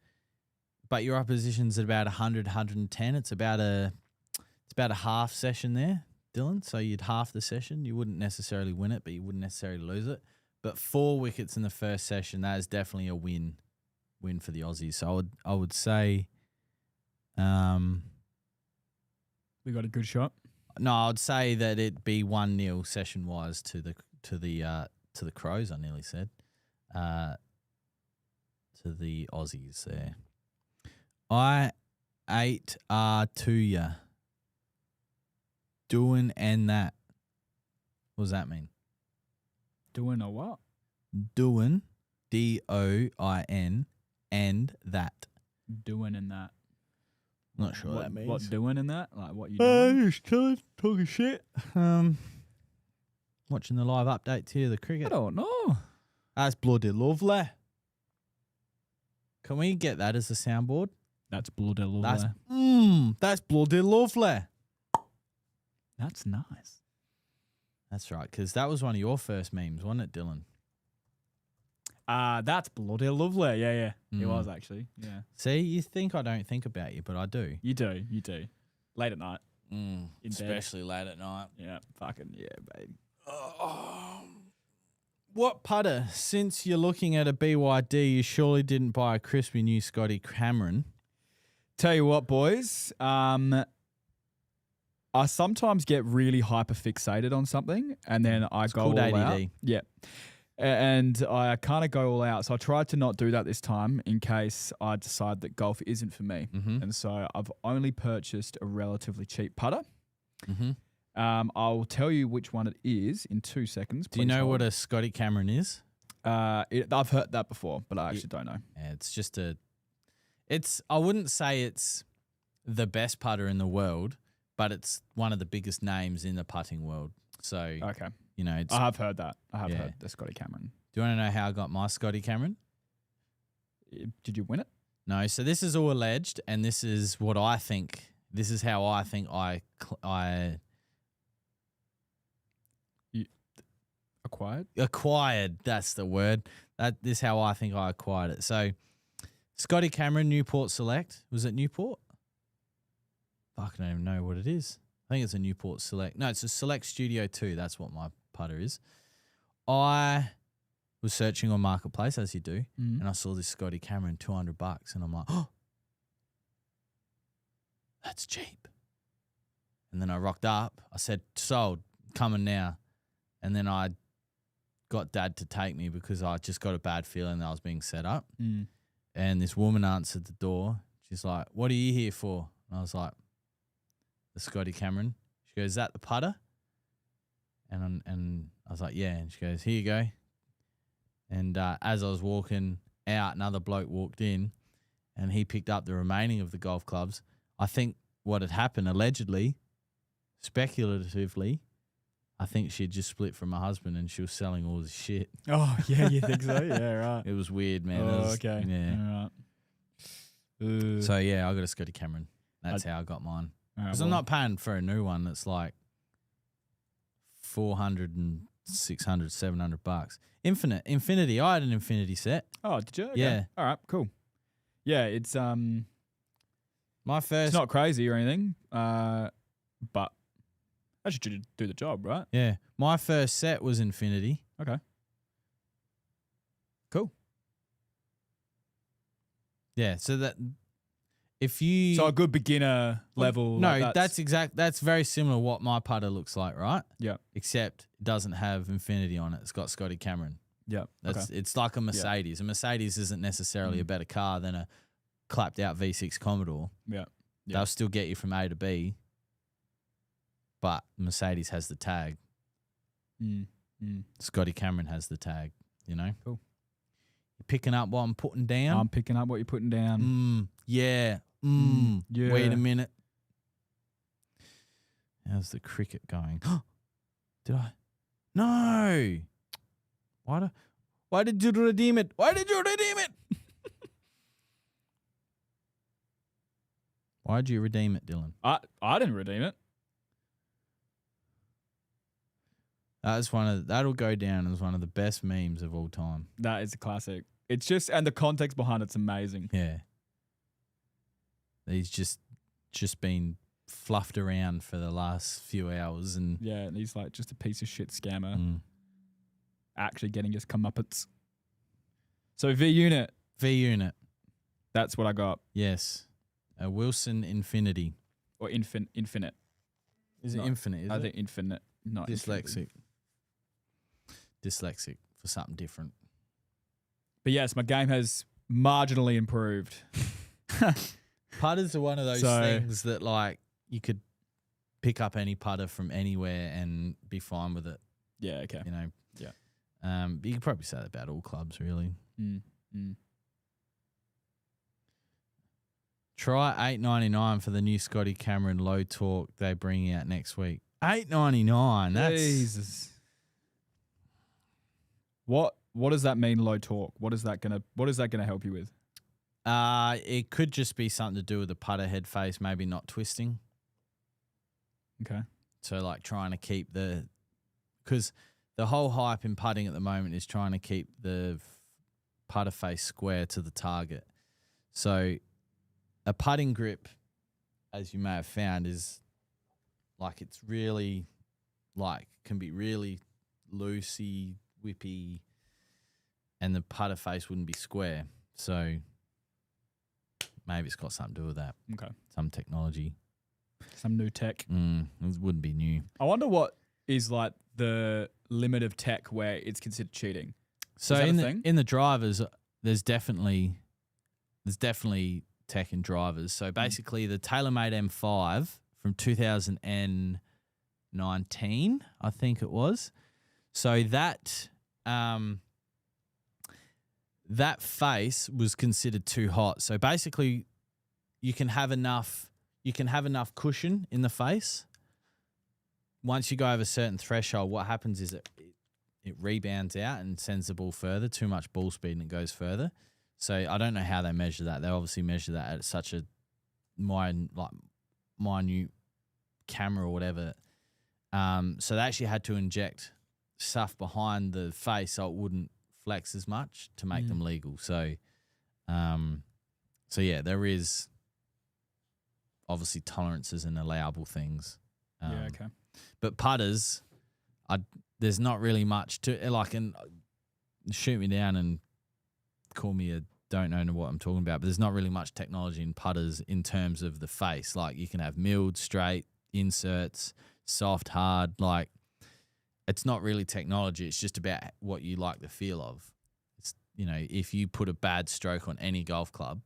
but your opposition's at about 100, 110, it's about a half session there, Dylan. So you'd half the session. You wouldn't necessarily win it, but you wouldn't necessarily lose it. But 4 wickets in the first session, that is definitely a win for the Aussies. So I would say, We got a good shot. no, I'd say that it'd be 1-0 session wise to the Crows. I nearly said, to the Aussies there. I ate to ya. Doing and that. What does that mean? Doing a what? Doing, DOIN, and that. Doing in that. Not sure what that means. What doing in that? Like what you doing? Just chilling, talking shit. Watching the live updates here, the I cricket. don't know. That's bloody lovely. Can we get that as a soundboard? That's bloody lovely. That's bloody lovely. That's nice. That's right, because that was one of your first memes, wasn't it, Dylan? That's bloody lovely. Yeah. It Mm. was actually. Yeah. See, you think I don't think about you, but I do. You do. Late at night. In bed. Especially late at night. Yeah. Fucking yeah, baby. What putter, since you're looking at a BYD, you surely didn't buy a crispy new Scotty Cameron? Tell you what, boys. I sometimes get really hyper fixated on something, and then I go called all ADD. out. Yeah. And I kind of go all out. So I tried to not do that this time in case I decide that golf isn't for me. Mm-hmm. And so I've only purchased a relatively cheap putter. Mm-hmm. I'll tell you which one it is in 2 seconds. Do you know what a Scotty Cameron is? I've heard that before, but I actually don't know. Yeah, it's just I wouldn't say it's the best putter in the world, but it's one of the biggest names in the putting world. So, Okay. you know, I have heard that. I have Yeah. heard the Scotty Cameron. Do you want to know how I got my Scotty Cameron? Did you win it? No. So this is all alleged, and this is what I think. This is how I think I Acquired? That's the word. This is how I think I acquired it. So, Scotty Cameron, Newport Select. Was it Newport? Fuck, I don't even know what it is. I think it's a Newport Select. No, it's a Select Studio 2. That's what my putter is. I was searching on Marketplace as you do, Mm. and I saw this Scotty Cameron $200, and I'm like, oh, that's cheap. And then I rocked up. I said, sold, coming now. And then I got Dad to take me because I just got a bad feeling that I was being set up. Mm. And this woman answered the door. She's like, what are you here for? And I was like, the Scotty Cameron. She goes, is that the putter? And I was like, yeah. And she goes, here you go. And as I was walking out, another bloke walked in and he picked up the remaining of the golf clubs. I think what had happened, allegedly, speculatively, I think she'd just split from her husband and she was selling all this shit. Oh, yeah, you think so? Yeah, right. It was weird, man. Oh, It was- okay. Yeah. All right. So, yeah, I got a Scotty Cameron. That's how I got mine. All right, Because I'm not paying for a new one that's like 400 and 600, 700 bucks. Infinity. I had an Infinity set. Oh, did you? Okay. Yeah. All right, cool. Yeah, it's My first. it's not crazy or anything, but that should do the job, right? Yeah. My first set was Infinity. Okay. Cool. Yeah. So that if you. So a good beginner level. No, like that's very similar to what my putter looks like, right? Yeah. Except it doesn't have Infinity on it. It's got Scotty Cameron. Yeah. That's It's like a Mercedes. A Mercedes isn't necessarily a better car than a clapped out V6 Commodore. Yeah. Yeah. They'll still get you from A to B, but Mercedes has the tag. Mm. Scotty Cameron has the tag, you know? Cool. You're picking up what I'm putting down? I'm picking up what you're putting down. Yeah. Yeah. Wait a minute. How's the cricket going? Did I? No. Why did you redeem it? Why did you redeem it? Why'd you redeem it, Dylan? I didn't redeem it. That'll go down as one of the best memes of all time. That is a classic. It's just, and the context behind it's amazing. Yeah. He's just been fluffed around for the last few hours and Yeah, and he's like just a piece of shit scammer actually getting his comeuppance. So V-Unit, V-Unit. that's what I got. Yes. A Wilson Infinity. Or infinite. Is it No, infinite? Is I it? think infinite, not Dyslexic. infinity. Dyslexic for something different. But yes, my game has marginally improved. Putters are one of those So- things that like you could pick up any putter from anywhere and be fine with it. Yeah, okay. You know. Yeah. But you could probably say that about all clubs, really. Try $8.99 for the new Scotty Cameron low torque they bring out next week. $8.99. That's Jesus. What does that mean, low torque? What is that gonna help you with? it could just be something to do with the putter head face, maybe not twisting. Okay. So like trying to keep because the whole hype in putting at the moment is trying to keep the putter face square to the target. So a putting grip, as you may have found, is like it's really like can be really loosey, whippy, and the putter face wouldn't be square. So maybe it's got something to do with that. Okay. Some technology. Some new tech. It wouldn't be new. I wonder what is like the limit of tech where it's considered cheating. So that a in thing? the drivers, there's definitely tech in drivers. So basically, the TaylorMade M5 from 2019, I think it was. So that face was considered too hot. So basically, you can have enough cushion in the face. Once you go over a certain threshold, what happens is it rebounds out and sends the ball further. Too much ball speed and it goes further. So I don't know how they measure that. They obviously measure that at such a minute camera or whatever. So they actually had to inject stuff behind the face so it wouldn't flex as much to make them legal. So, yeah, there is obviously tolerances and allowable things. Yeah, okay. But putters, there's not really much to like. And shoot me down and call me a don't know what I'm talking about, but there's not really much technology in putters in terms of the face. Like you can have milled, straight, inserts, soft, hard. Like it's not really technology. It's just about what you like the feel of. It's, you know, if you put a bad stroke on any golf club,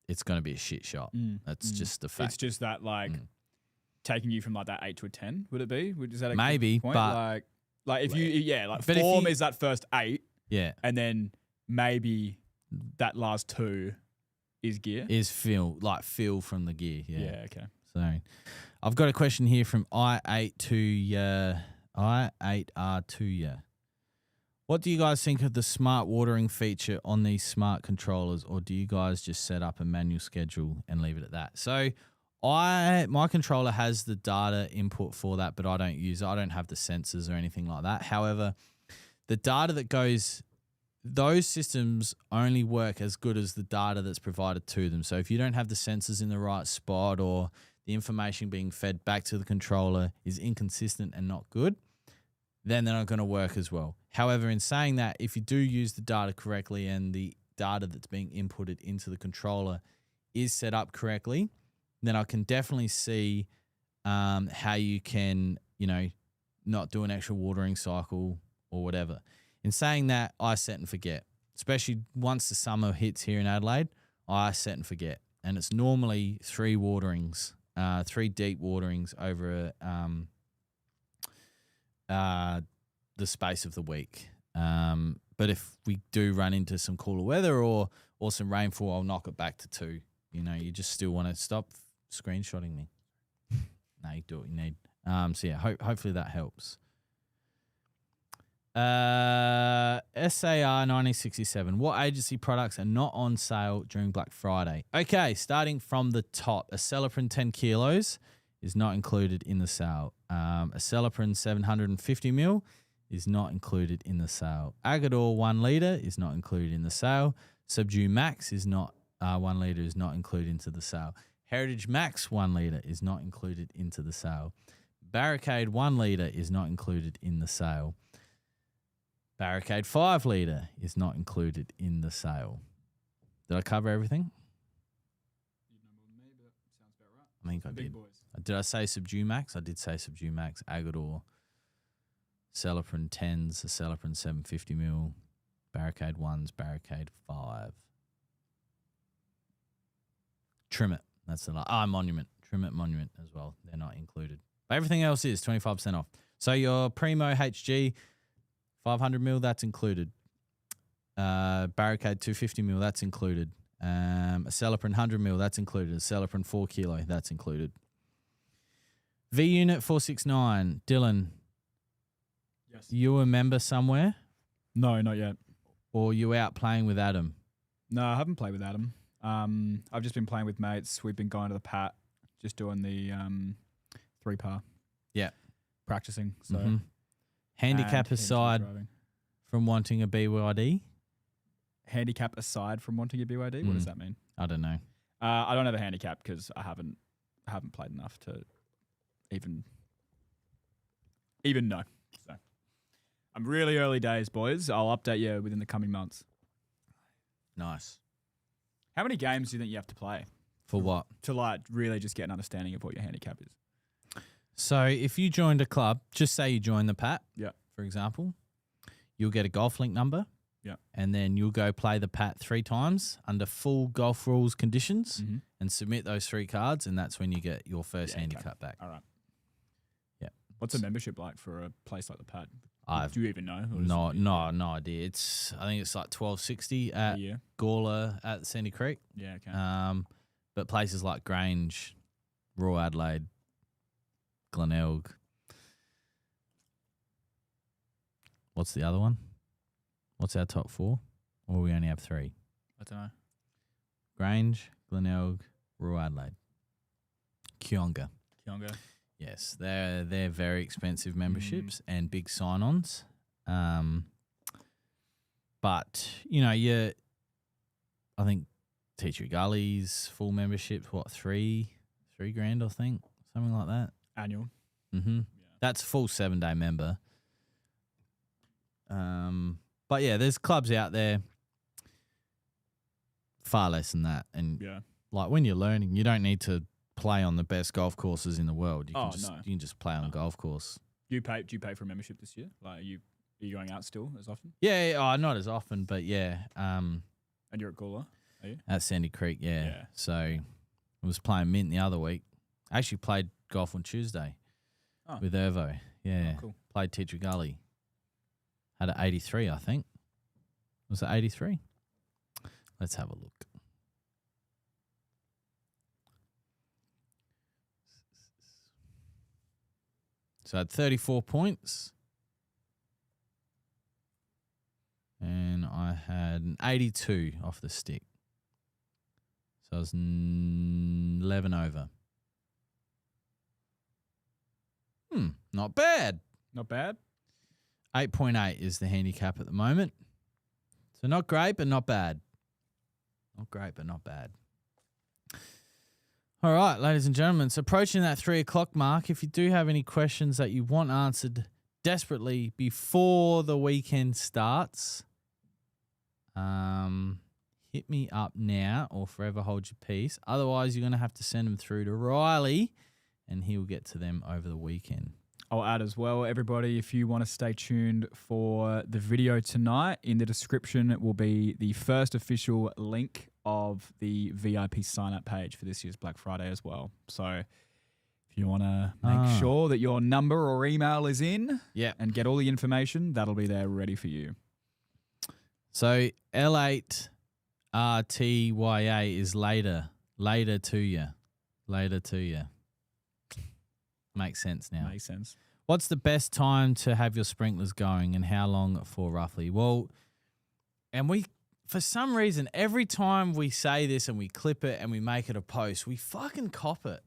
it's going to be a shit shot. That's just the fact. It's just that like taking you from like that 8 to a 10. Would it be? Is that a maybe? good point? But like if you like but form is that first 8, and then maybe that last 2 is gear. Is feel from the gear. Yeah. Okay. So I've got a question here from I8R2. What do you guys think of the smart watering feature on these smart controllers, or do you guys just set up a manual schedule and leave it at that? So my controller has the data input for that, but I don't use it. I don't have the sensors or anything like that. However, the data that goes, those systems only work as good as the data that's provided to them. So if you don't have the sensors in the right spot, or the information being fed back to the controller is inconsistent and not good, then they're not going to work as well. However, in saying that, if you do use the data correctly and the data that's being inputted into the controller is set up correctly, then I can definitely see how you can, you know, not do an extra watering cycle or whatever. In saying that, I set and forget, especially once the summer hits here in Adelaide, I set and forget. And it's normally 3 waterings, 3 deep waterings over the space of the week. But if we do run into some cooler weather or some rainfall, I'll knock it back to 2. You know, you just still want to stop screenshotting me. No, you do what you need. So yeah, hopefully that helps. SAR 1967. What agency products are not on sale during Black Friday? Okay, starting from the top, a Celeprin 10 kilos is not included in the sale. A Celeprin 750ml is not included in the sale. Agador 1 litre is not included in the sale. Subdue Max is not 1 litre is not included into the sale. Heritage Max 1 litre is not included into the sale. Barricade 1 litre is not included in the sale. Barricade 5 litre is not included in the sale. Did I cover everything? You know more than me, but sounds about right. I think I Big did. boys. Did I say Subdue Max? I did say Subdue Max. Agador, Celeprin 10s, a Celeprin 750ml, Barricade 1s, Barricade 5. Trim It. That's the Monument. Trim It, Monument as well. They're not included. But everything else is 25% off. So your Primo HG 500ml, that's included. Barricade 250ml, that's included. A Celeprin 100ml, that's included. A Celeprin 4 kilo, that's included. V Unit 469, Dylan. Yes. You a member somewhere, No, not yet. or you out playing with Adam? No, I haven't played with Adam. I've just been playing with mates. We've been going to the Pat, just doing the 3-par. Yeah. Practicing. So Handicap and aside driving. from wanting a BYD? Handicap aside from wanting a BYD, what does that mean? I don't know. I don't have a handicap because I haven't played enough to even know. So I'm really early days, boys. I'll update you within the coming months. Nice. How many games do you think you have to play For what? to like really just get an understanding of what your handicap is? So if you joined a club, just say you joined the Pat, Yeah. for example, you'll get a golf link number. Yeah. And then you'll go play the Pat 3 times under full golf rules conditions and submit those 3 cards, and that's when you get your first handicap back. All right. Yeah. What's a membership like for a place like the Pat? I've Do you even know? Or no idea. I think it's like $12.60 at Yeah. Gawler at Sandy Creek. Yeah. Okay. But places like Grange, Royal Adelaide, Glenelg. What's the other one? What's our top 4? Or we only have 3? I don't know. Grange, Glenelg, Royal Adelaide. Kionga. Kionga. Yes, they're very expensive memberships and big sign-ons. But, you know, I think Teacher Gully's full membership, what, $3 grand, I think, something like that. Annual. Mm-hmm. Yeah. That's full 7-day member. But But yeah, there's clubs out there far less than that. And Yeah. like when you're learning, you don't need to play on the best golf courses in the world. You can no. you can just play on a golf course. Do you pay for a membership this year? Like, are you going out still as often? Yeah, not as often, but yeah. And you're at Gawler, are you? At Sandy Creek, yeah. Yeah. So I was playing Mint the other week. I actually played golf on Tuesday with Irvo. Yeah. Oh, cool. Played Teacher Gully. Had an 83, I think. Was it 83? Let's have a look. So I had 34 points. And I had an 82 off the stick. So I was 11 over. Not bad. Not bad. 8.8 is the handicap at the moment. So not great, but not bad. Not great, but not bad. All right, ladies and gentlemen, it's approaching that 3 o'clock mark. If you do have any questions that you want answered desperately before the weekend starts, hit me up now or forever hold your peace. Otherwise, you're going to have to send them through to Riley and he will get to them over the weekend. I'll add as well, everybody, if you want to stay tuned for the video tonight, in the description will be the first official link of the VIP sign-up page for this year's Black Friday as well. So if you want to make sure that your number or email is in and get all the information, that'll be there ready for you. So L8 RTYA is later to you. Makes sense now. Makes sense. What's the best time to have your sprinklers going and how long for roughly? Well, and we, for some reason, every time we say this and we clip it and we make it a post, we fucking cop it,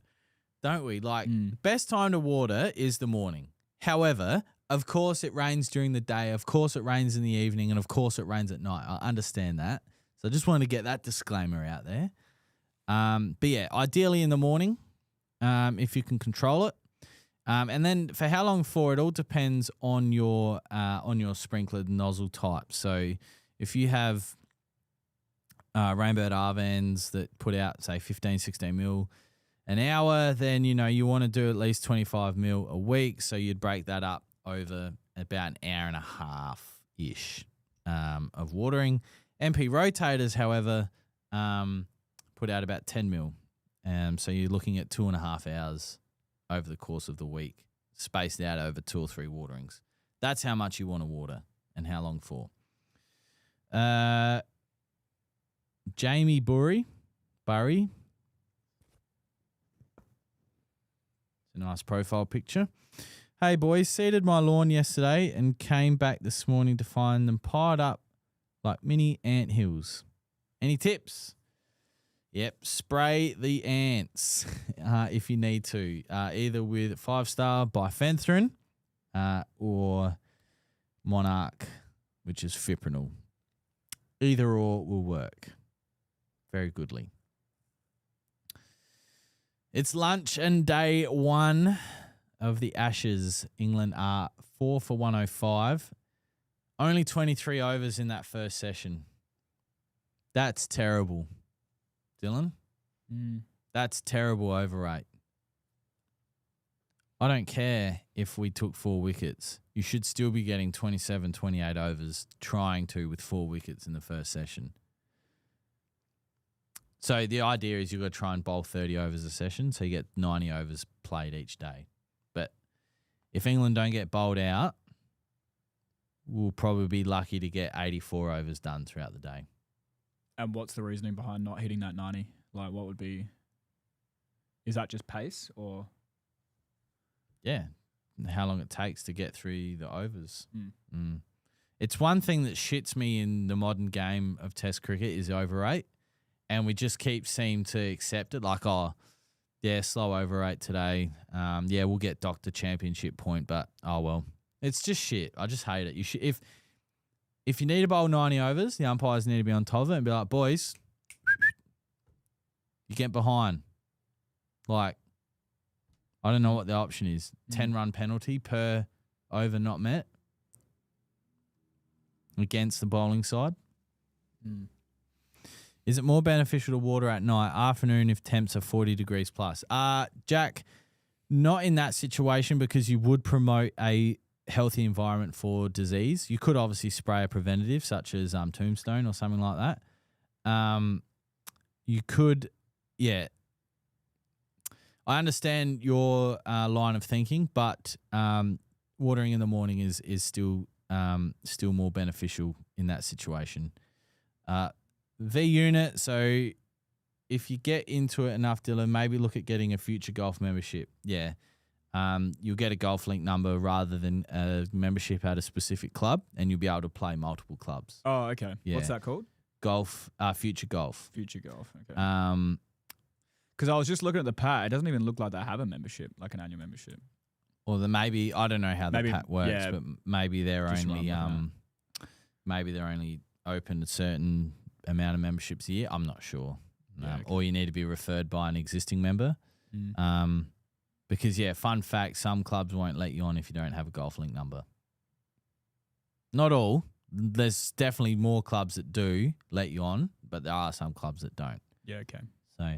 don't we? Like, best time to water is the morning. However, of course it rains during the day. Of course it rains in the evening. And of course it rains at night. I understand that. So I just wanted to get that disclaimer out there. But yeah, ideally in the morning, if you can control it. And then for how long for, it all depends on your sprinkler nozzle type. So if you have Rainbird Arvans that put out, say, 15, 16 mil an hour, then, you want to do at least 25 mil a week. So you'd break that up over about an hour and a half-ish of watering. MP rotators, however, put out about 10 mil. So you're looking at 2.5 hours over the course of the week, spaced out over 2 or 3 waterings. That's how much you want to water and how long for. Jamie Burry. It's a nice profile picture. Hey, boys, seeded my lawn yesterday and came back this morning to find them piled up like mini ant hills. Any tips? Yep, spray the ants if you need to, either with 5-star bifenthrin or Monarch, which is fipronil. Either or will work very goodly. It's lunch and day 1 of the Ashes. England are 4 for 105. Only 23 overs in that first session. That's terrible. Dylan, that's terrible over rate. I don't care if we took 4 wickets. You should still be getting 27, 28 overs trying to with 4 wickets in the first session. So the idea is you've got to try and bowl 30 overs a session, so you get 90 overs played each day. But if England don't get bowled out, we'll probably be lucky to get 84 overs done throughout the day. And what's the reasoning behind not hitting that 90? Like, what would be... Is that just pace or... Yeah, how long it takes to get through the overs. It's one thing that shits me in the modern game of Test cricket is over rate, and we just seem to accept it. Like, oh, yeah, slow over rate today. Yeah, we'll get Dr. Championship point, but oh well, it's just shit. I just hate it. You should if you need to bowl 90 overs, the umpires need to be on top of it and be like, boys, you get behind. Like, I don't know what the option is. 10-run penalty per over not met. against the bowling side. Mm. Is it more beneficial to water at night, afternoon if temps are 40 degrees plus? Jack, not in that situation because you would promote a healthy environment for disease. You could obviously spray a preventative such as Tombstone or something like that. You could, yeah. I understand your line of thinking, but watering in the morning is still more beneficial in that situation. V unit, so if you get into it enough, Dylan, maybe look at getting a future golf membership. Yeah. You'll get a golf link number rather than a membership at a specific club, and you'll be able to play multiple clubs. Oh, okay. Yeah. What's that called? Golf, Future Golf. Future Golf. Okay. Because I was just looking at the pat. It doesn't even look like they have a membership, like an annual membership. or maybe I don't know how the pat works, yeah, but maybe they're just only run maybe they're only open a certain amount of memberships a year. I'm not sure. Yeah, okay. Or you need to be referred by an existing member. Because, fun fact, some clubs won't let you on if you don't have a golf link number. Not all. There's definitely more clubs that do let you on, but there are some clubs that don't. Yeah, okay. So,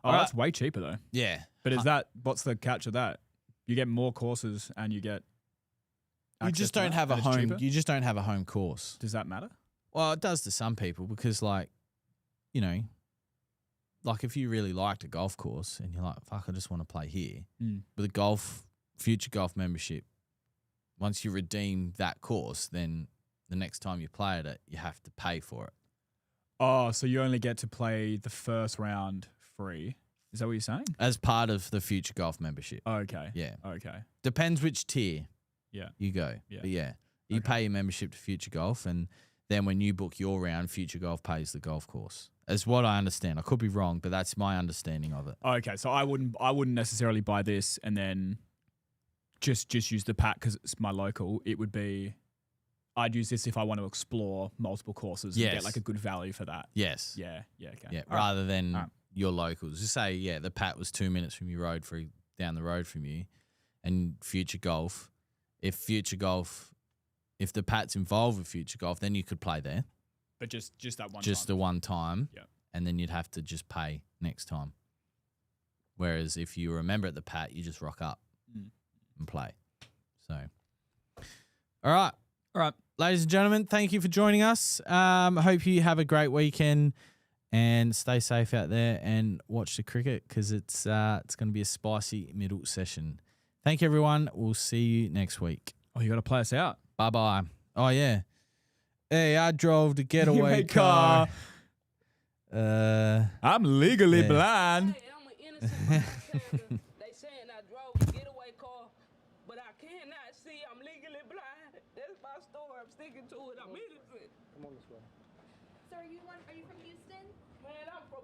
that's way cheaper though. yeah. But what's the catch of that? You get more courses and you get You just don't have a home. You just don't have a home course. Does that matter? Well, it does to some people because, like if you really liked a golf course and you're like, fuck, I just want to play here. With a future golf membership, once you redeem that course, then the next time you play at it, you have to pay for it. Oh, so you only get to play the first round free. Is that what you're saying? As part of the future golf membership. Oh, okay. Yeah. Okay. Depends which tier Yeah. you go. Yeah. But you pay your membership to Future Golf, and then when you book your round, Future Golf pays the golf course. As what I understand. I could be wrong, but that's my understanding of it. Okay, so I wouldn't necessarily buy this and then just use the pack because it's my local. It would be I'd use this if I want to explore multiple courses and get like a good value for that. Yes. Yeah. Okay. Yeah. Rather than your locals. Just say, the pat was 2 minutes from your road down the road from you, and Future Golf. If the pat's involved with Future Golf, then you could play there. But just that one. Just time. the one time. Yeah. And then you'd have to just pay next time. Whereas if you remember at the pat, you just rock up and play. So, all right. Ladies and gentlemen, thank you for joining us. Hope you have a great weekend and stay safe out there and watch the cricket because it's going to be a spicy middle session. Thank you, everyone. We'll see you next week. Oh, you got to play us out. Bye-bye. Oh, yeah. Hey, I drove the getaway car. I'm legally blind. Hey, I'm an innocent bystander. They saying I drove a getaway car, but I cannot see. I'm legally blind. That's my story. I'm sticking to it. I'm innocent. Come on this way. So are you from Houston? Man, I'm from